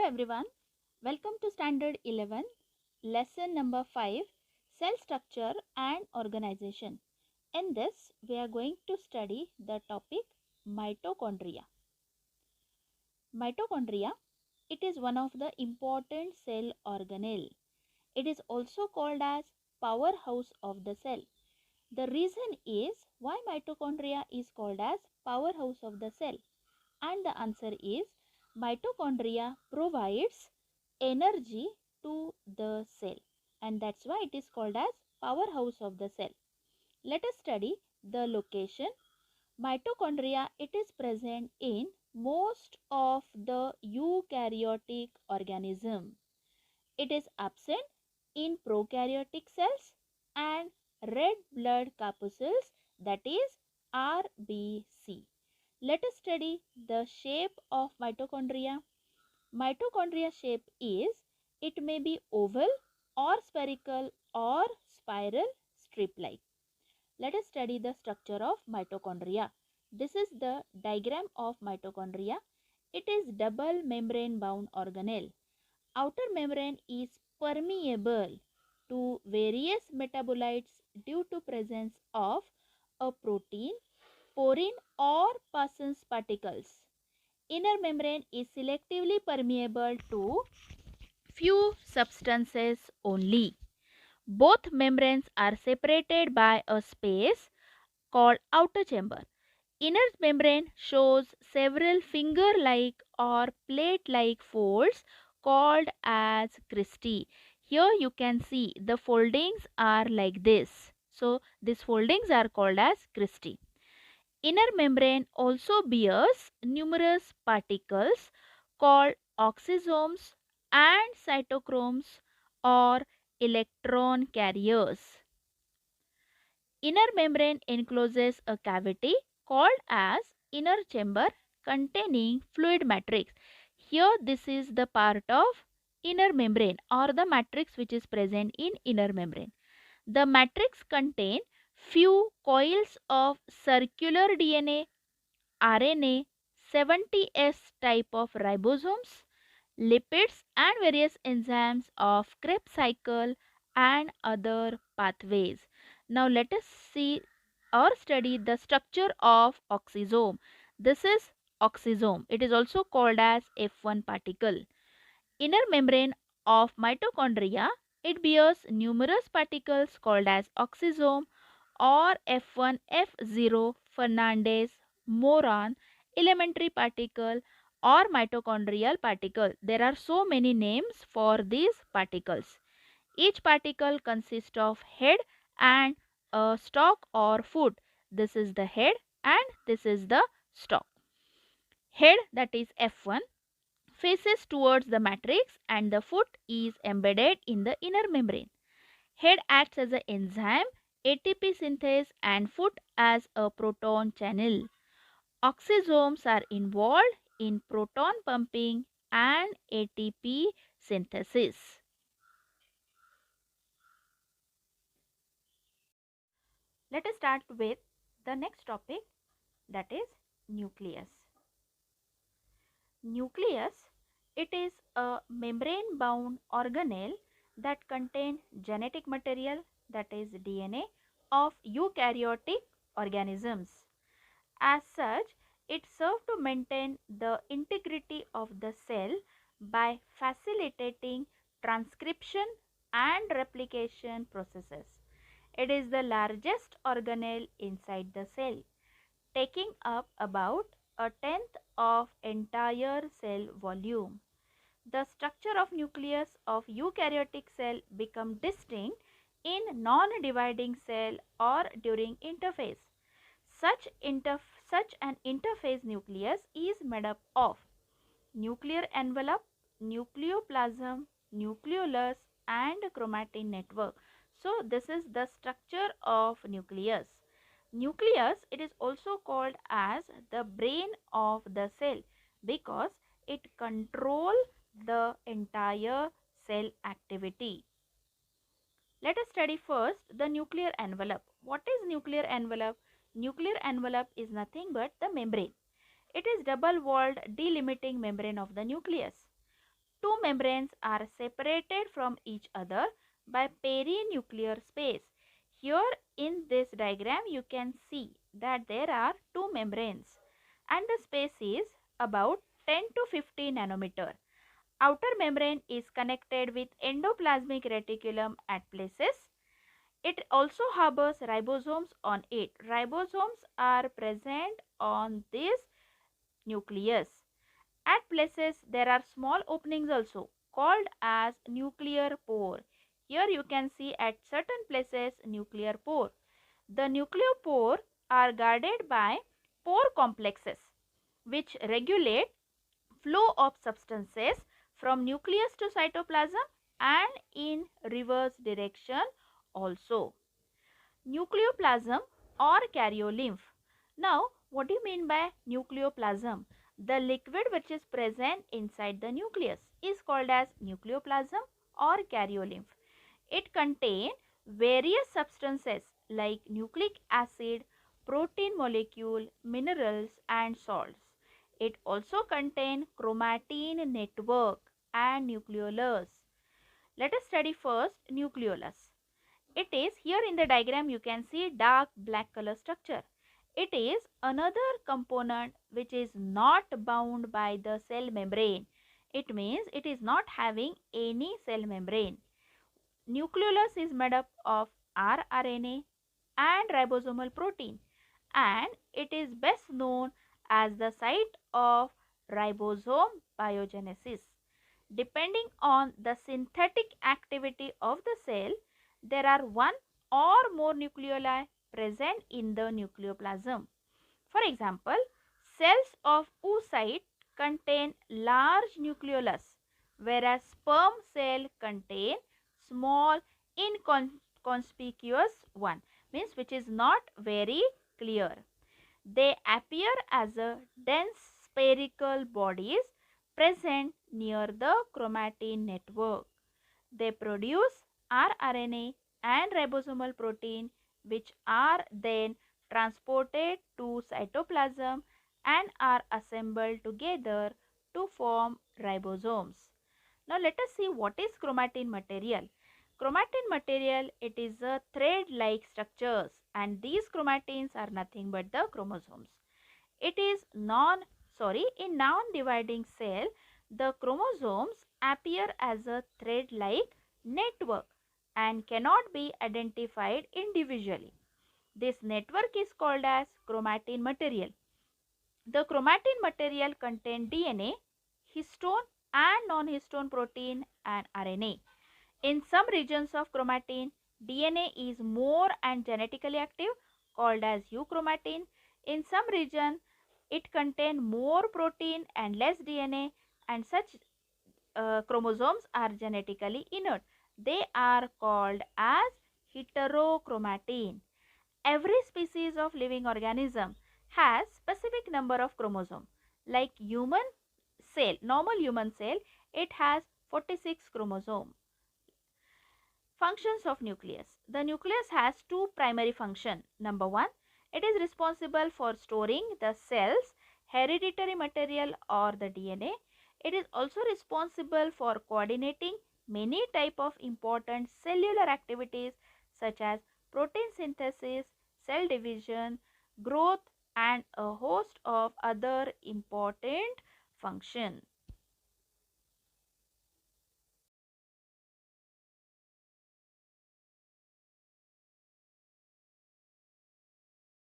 everyone, welcome to Standard 11, lesson number 5, Cell Structure and Organization. In this, we are going to study the topic mitochondria. Mitochondria, it is one of the important cell organelle. It is also called as powerhouse of the cell. The reason is why mitochondria is called as powerhouse of the cell. And the answer is mitochondria provides energy to the cell, and that's why it is called as powerhouse of the cell. Let us study the location. Mitochondria, it is present in most of the eukaryotic organism. It is absent in prokaryotic cells and red blood corpuscles, that is RBC. Let us study the shape of mitochondria. Mitochondria shape is, it may be oval or spherical or spiral strip-like. Let us study the structure of mitochondria. This is the diagram of mitochondria. It is double membrane bound organelle. Outer membrane is permeable to various metabolites due to presence of a protein, porine or Parsons particles. Inner membrane is selectively permeable to few substances only. Both membranes are separated by a space called outer chamber. Inner membrane shows several finger-like or plate-like folds called as cristae. Here you can see the foldings are like this. So these foldings are called as cristae. Inner membrane also bears numerous particles called oxysomes and cytochromes or electron carriers. Inner membrane encloses a cavity called as inner chamber containing fluid matrix. Here this is the part of inner membrane or the matrix which is present in inner membrane. The matrix contain few coils of circular DNA, RNA, 70S type of ribosomes, lipids and various enzymes of Krebs cycle and other pathways. Now let us see or study the structure of oxysome. This is oxysome. It is also called as F1 particle. Inner membrane of mitochondria, it bears numerous particles called as oxysome or F1, F0, Fernandez, Moran, elementary particle or mitochondrial particle. There are so many names for these particles. Each particle consists of head and a stalk or foot. This is the head and this is the stalk. Head, that is F1, faces towards the matrix and the foot is embedded in the inner membrane. Head acts as an enzyme, ATP synthase, and foot as a proton channel. Oxysomes are involved in proton pumping and ATP synthesis. Let us start with the next topic, that is nucleus. Nucleus, it is a membrane bound organelle that contains genetic material, that is DNA, of eukaryotic organisms. As such, it serves to maintain the integrity of the cell by facilitating transcription and replication processes. It is the largest organelle inside the cell, taking up about a tenth of entire cell volume. The structure of nucleus of eukaryotic cell become distinct in non-dividing cell or during interphase. Such an interphase nucleus is made up of nuclear envelope, nucleoplasm, nucleolus and chromatin network. So this is the structure of nucleus. Nucleus, it is also called as the brain of the cell because it controls the entire cell activity. Let us study first the nuclear envelope. What is nuclear envelope? Nuclear envelope is nothing but the membrane. It is double-walled delimiting membrane of the nucleus. two membranes are separated from each other by perinuclear space. Here in this diagram you can see that there are two membranes and the space is about 10 to 50 nanometer. Outer membrane is connected with endoplasmic reticulum at places. It also harbors ribosomes on it. Ribosomes are present on this nucleus. At places there are small openings also called as nuclear pore. Here you can see at certain places nuclear pore. The nucleopore are guarded by pore complexes which regulate flow of substances from nucleus to cytoplasm and in reverse direction also. Nucleoplasm or karyolymph. Now, what do you mean by nucleoplasm? The liquid which is present inside the nucleus is called as nucleoplasm or karyolymph. It contains various substances like nucleic acid, protein molecule, minerals and salts. It also contains chromatin network and nucleolus. Let us study first nucleolus. It is here in the diagram you can see dark black color structure. It is another component which is not bound by the cell membrane. It means it is not having any cell membrane. Nucleolus is made up of rRNA and ribosomal protein and it is best known as the site of ribosome biogenesis. Depending on the synthetic activity of the cell, there are one or more nucleoli present in the nucleoplasm. For example, cells of oocyte contain large nucleolus, whereas sperm cell contain small inconspicuous one, means which is not very clear. They appear as a dense spherical bodies present near the chromatin network. They produce rRNA and ribosomal protein which are then transported to cytoplasm and are assembled together to form ribosomes. Now let us see what is chromatin material. Chromatin material, it is a thread-like structures and these chromatins are nothing but the chromosomes. It is in non-dividing cell, the chromosomes appear as a thread-like network and cannot be identified individually. This network is called as chromatin material. The chromatin material contain DNA, histone and non-histone protein and RNA. In some regions of chromatin, DNA is more and genetically active called as euchromatin. In some region, it contains more protein and less DNA and such chromosomes are genetically inert. They are called as heterochromatin. Every species of living organism has specific number of chromosomes. Like human cell, normal human cell, it has 46 chromosomes. Functions of nucleus. The nucleus has two primary functions. Number one, it is responsible for storing the cell's hereditary material or the DNA. It is also responsible for coordinating many type of important cellular activities such as protein synthesis, cell division, growth and a host of other important functions.